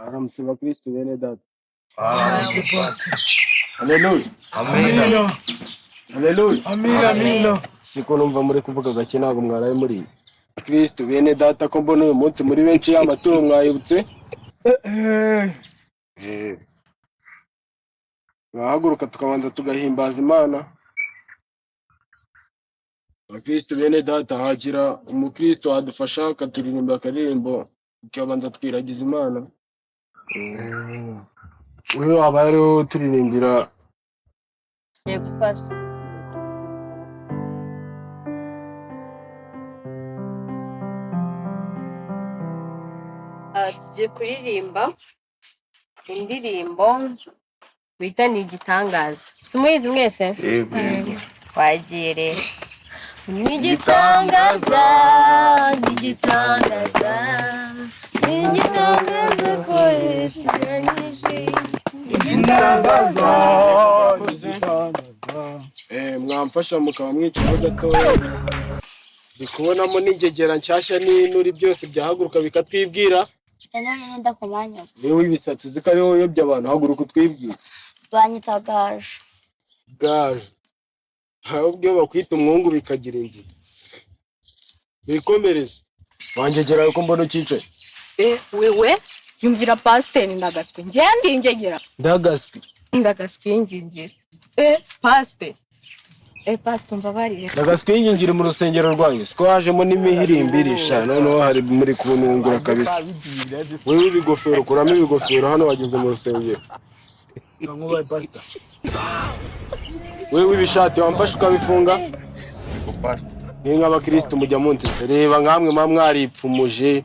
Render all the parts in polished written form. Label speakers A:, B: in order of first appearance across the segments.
A: Aramutse bakristo bene data.
B: Haleluya.
C: Amina.
A: Haleluya.
C: Amina.
A: Siko numva muri kuvuga gake ntabwo mwaraye muri Kristo bene data ko mbona uyu munsi muri benshi y'amaturo mwayibutse. Mwahaguruka tukabanza tugahimbaza Imana. Abakristo bene data hagira umukristo adufasha akaturirimba akaririmbo tukabanza twiragiza Imana. Uyu waba rero turirimbira
D: Yego pastor. Tugiye kuririmba indirimbo bita ni igitangaza. Simuyizi mwese?
C: Yego.
D: Wagiye rero. Ni igitangaza, ni igitangaza, ni igitangaza ko Yesu yanyije.
C: Igitangaza.
A: mwamfasha mukaba mwicaye gatoya. Ndi kubonamo n'ingegera nshyashya n'inuri byose byahaguruka bikatwibwira.
E: None nenda kumanya.
A: Yewe ibisatsi uziko ariho uyobya abantu haguruka utwibwira.
E: Banyita Gaju.
A: Gaju. Ahubwo bakwita umwungu bikagira inzira. Bikomereze. Wangegera yuko mbona ukicaye.
F: Wewe yumvira pasiteri ndagaswe ngende ingegera
A: Ndagaswi.
F: ndagaswe ingingiri pasiteri pasiteri mbabarire
A: Ndagaswi ingingiri mu rusengero rwanyu. Siko hajemo n'imihirimbisha noneho hari muri kunungura kabisa. Wewe ibigofero kuramo ibigofero hano wageze mu rusengero.
C: Nkubaye pastor.
A: Wewe ibishati wamfashe ukabifunga.
C: Pastor.
A: Ni nk'abakristo mujya muntse. Reba nkamwe mwaripfumuje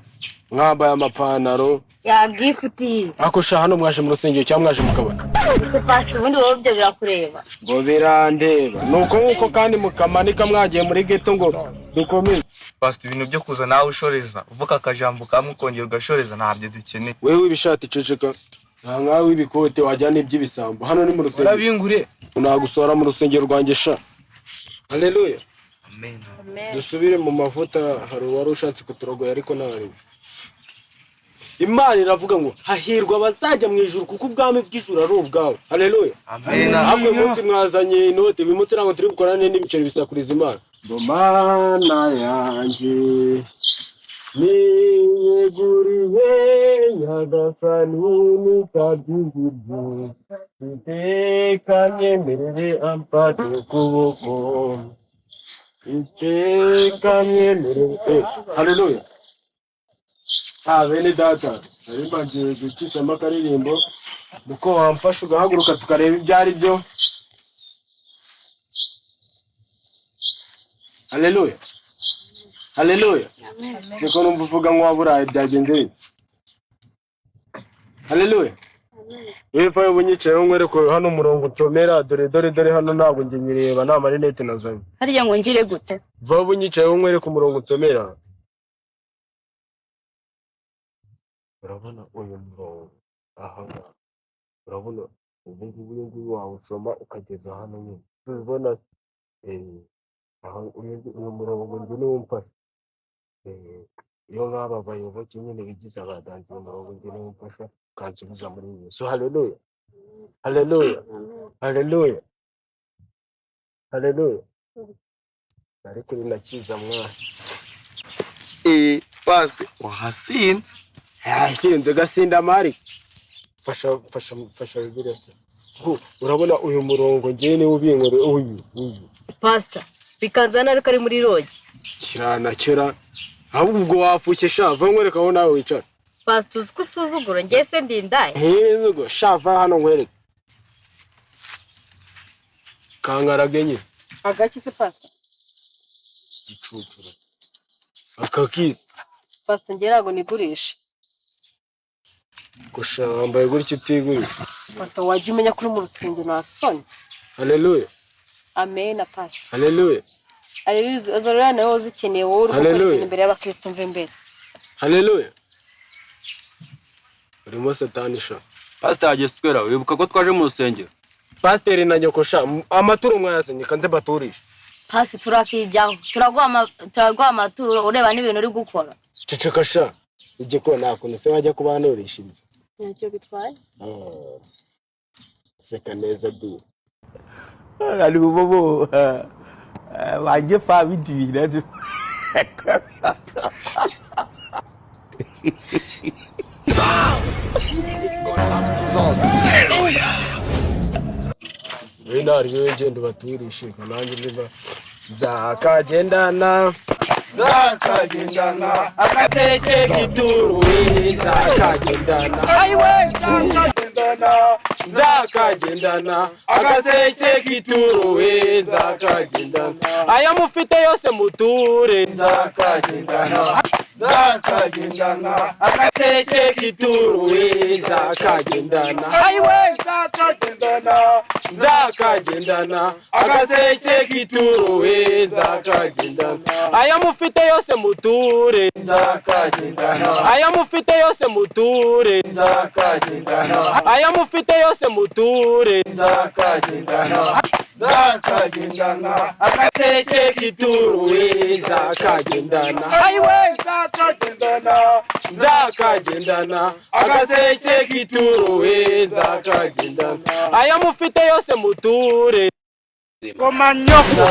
A: mwambaye amapantaro.
E: Ya gifuti.
A: Akosha hano mwaje mu rusengero cyangwa mwaje mukabana.
E: Ese pastor ubundi wowe byo birakureba.
A: Ngo birandeba. Nuko nkuko kandi mukamanika mwagiye muri ghetto ngo dukomeze.
C: Pastor, ibintu byo kuza nawe ushoreza uvuka akajambo kamwe ukongera ugashoreza ntabyo dukeneye.
A: Wewe ibishati ceceka. Nta nkawe ibikote wajyana iby'ibisambo. Hano ni mu rusengero.
C: Urabingure.
A: Nagusora mu rusengero rwanjye sha. Haleluya.
C: Amen.
A: Dusubire mu mavuta hari wari ushatse kuturogoya ariko ntari. Imana iravuga ngo hahirwa bazajya mu ijuru kuko ubwami bw'ijuru ari ubwawe. Haleluya.
C: Amen.
A: Hamwe munsi mwazanye inote bimutse nango turi gukorana n'ibiceri bisakuriza Imana. Ngo Mana yanjye niyeguriye nyagasani nikabyigirye iteka nyemerere amfate ukuboko iteka nyemerere. Haleluya. Bene data nari mbangiye gucishamo akaririmbo nuko wamfasha ugahaguruka tukareba ibyo ari byo. Haleluya. Haleluya. Siko numva uvuga nk'uwaburaye byagenze. Haleluya. Wewe bunyicaye nkwereko hano umurongo ucomera dore hano ntabwo nge nyireba nta marinete nazanye.
E: Harya ngo ngire gute?
A: Va bunyicaye nkwereko umurongo ucomera. Urabona uyu murongo aha. Urabona ubu ngubu wawusoma ukageza hano nyine. Ubona aha uyu murongo nge niwumva. Iyo nk'aba bayoboke nyine bigize abadanzi umurongo nge niwumfasha kansubiza muri Yesu. Haleluya. Haleluya. Haleluya. Haleluya. Ariko binakiza mwana.
C: Pastor, wahasinze.
A: Yahinze gasinda mari. Fasha Bibiliya. Urabona uyu murongo nge ni ubinkore uyu.
D: Pastor, bikanzana ariko ari muri rogi.
A: Kirana kera. Ahubwo ubwo wafushye shava nkwereka aho nawe wicara.
D: Pastor uziko usuzugura ngiye se ndindaye.
A: Ngo shava hano nkwereka. Kangarage nyine.
D: Agaki se pastor?
A: Gicucura. Akakisi.
D: Pastor ngerago nigurisha.
A: Gusha wambaye gutya utigurisha.
D: Pastor wajya umenya kuri mu rusengero nasonye.
A: Haleluya.
D: Amen pastor.
A: Haleluya.
D: Haleluya. Azarura nawe uzikeneye wowe uri gukora imbere y'abakristo mve mbere.
A: Haleluya. Urimo satani sha.
C: Pastor ageswera wibuka ko twaje mu rusengero.
A: Pastor na nyokosha amaturo mwazanye kanze baturisha.
E: Pasi turakijyaho. Turaguha amaturo ureba n'ibintu uri gukora.
A: Ceceka sha. Igiko nakuntu se wajya kubanurishiriza.
D: ntacyo bitwaye.
A: Seka neza du.
B: Ali bobo waje pa bidi na tu.
A: Inari yegendo baturishe kananje biba zakagendana akaseke kituru zakagendana aiwe zakagendana akaseke kituru zakagendana aya mufite yose muture zakagendana akaseke kituru zakagendana aiwe zakagendana akaseke kituru zakagendana aya mufite yose muture zakagendana aya mufite yose muture zakagendana aya mufite yose muture zakagendana akaseke kituru zakagendana aiwe zakagendana akaseke kituru zakagendana aya mufite yose muture komanyoko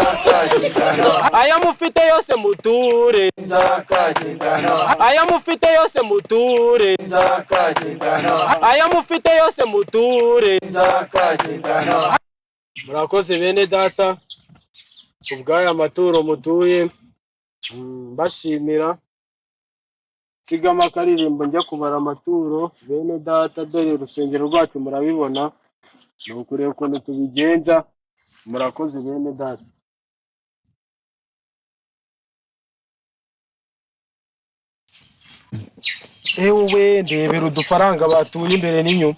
A: aya mufite yose muture zakagendana aya mufite yose muture zakagendana aya mufite yose muture zakagendana. Murakoze bene data kubwaya maturo mutuye bashimira sigama karirimbo njya kubara amaturo bene data dore urusengero rwacu murabibona no kureba ukuntu tubigenza. Murakoze bene data. Ewe ndebera udufaranga batuye imbere n'inyuma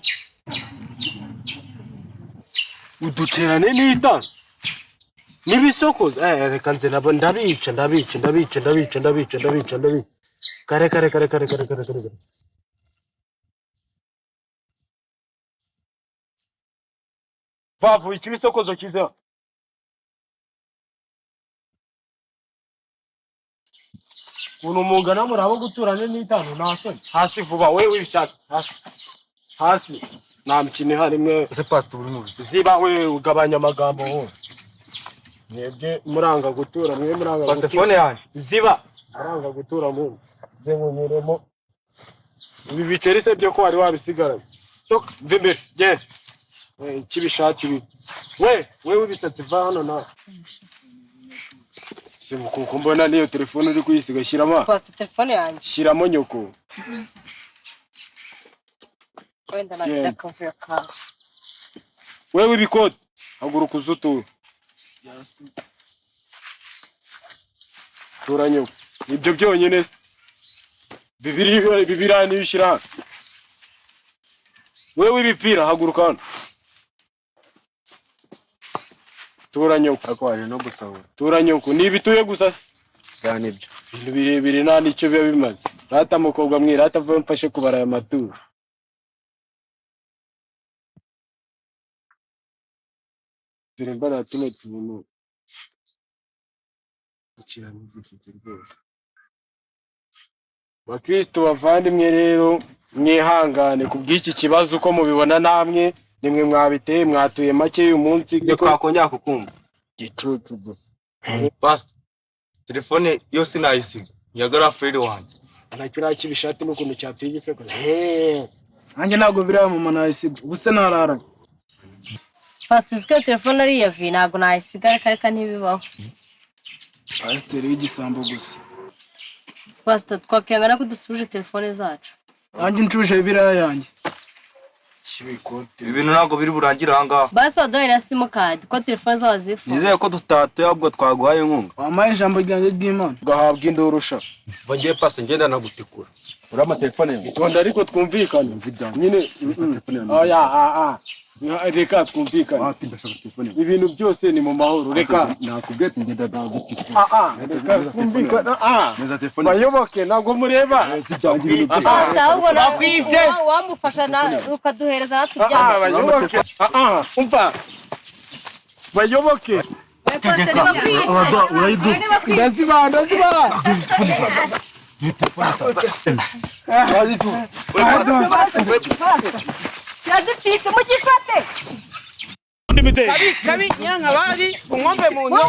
A: uducerane n'itanu n'ibisokozo reka nze nabo ndabica kare vavu ikibisokozo kiza uno mungana murabo guturane n'itanu nasoni hasi vuba wewe ibishaka hasi nta mukino harimwe
C: ese pastor uri mu
A: ziba we ugabanya amagambo ho mwebwe muranga gutura mwe muranga
C: pastor phone yanjye
A: ziba muranga gutura mu nkunyuremo ibi biceri se byo ko wari wabisigaranye toka mvimbe je kibishati wewe ibisatsi va hano na simukuko mbona niyo telefone uri kuyisiga shirama
D: Pastor telefone yanjye
A: shiramo nyoko
D: wenda nakira kavuyo ka
A: wewe ibikoti haguruka uzutura turanyoko ibyo byonyine bibiri n'ibishira wewe ibipira haguruka hano turanyoko
C: akwaje no gusahura
A: turanyoko nibituye gusa
C: cyane ibyo
A: ibintu birebire nta nicyo biba bimaze rata mukobwa mwirata vuba mfashe kubara aya maturo Turembara tuno tuntu ukirana igifite rwose. Bakristo bavandimwe rero mwihangane kubw'iki kibazo uko mubibona namwe nimwe mwabiteye mwatuye make uyu munsi
C: twakongera kukumva
A: gicucu gusa.
C: pastor telefone yose nayisiga ya girlfriend wanjye
A: Anakira kibishati n'ukuntu cyatuye igiseko.
G: Nanjye ntago biramuma nayisiga ubuse narara.
D: Pastor uziko telefone ari ya vi ntago nayisigara kareka ntibibaho.
G: Pastor y'igisambo gusa.
D: Pastor twakengana ko dusubije telefone zacu.
G: Nanjye ncuje biraya yanjye.
A: Shibikote.
C: ibintu ntago biri burangira hanga
D: Basi wadoye na simukadi ko telefone zo wazifu.
C: nizeye ko tutatuye ahubwo twaguhaye inkunga
G: Wamaye ijambo ryanjye ry'Imana.
A: Gahabwa indorusha.
C: vangiye pastor ngenda nagutikura urama telefone yanjye
A: Tonda ariko twumvikane. Nyine oya reka twumvikane. Ibintu byose ni mu mahoro reka
C: nakubwiye ngenda nagutikura
A: reka twumvikane.
C: neza telefone
A: Bayoboke ntago mureba.
D: Pastor ahubwo nakwije wamufasha na ukaduhereza natujyana.
A: Bayoboke umva bayoboke
D: Pastor nibakwije.
A: ndaziba
C: Bazi tu.
E: Cyaducitse mugifate.
B: kabi nyanka bari ngombe mu nyo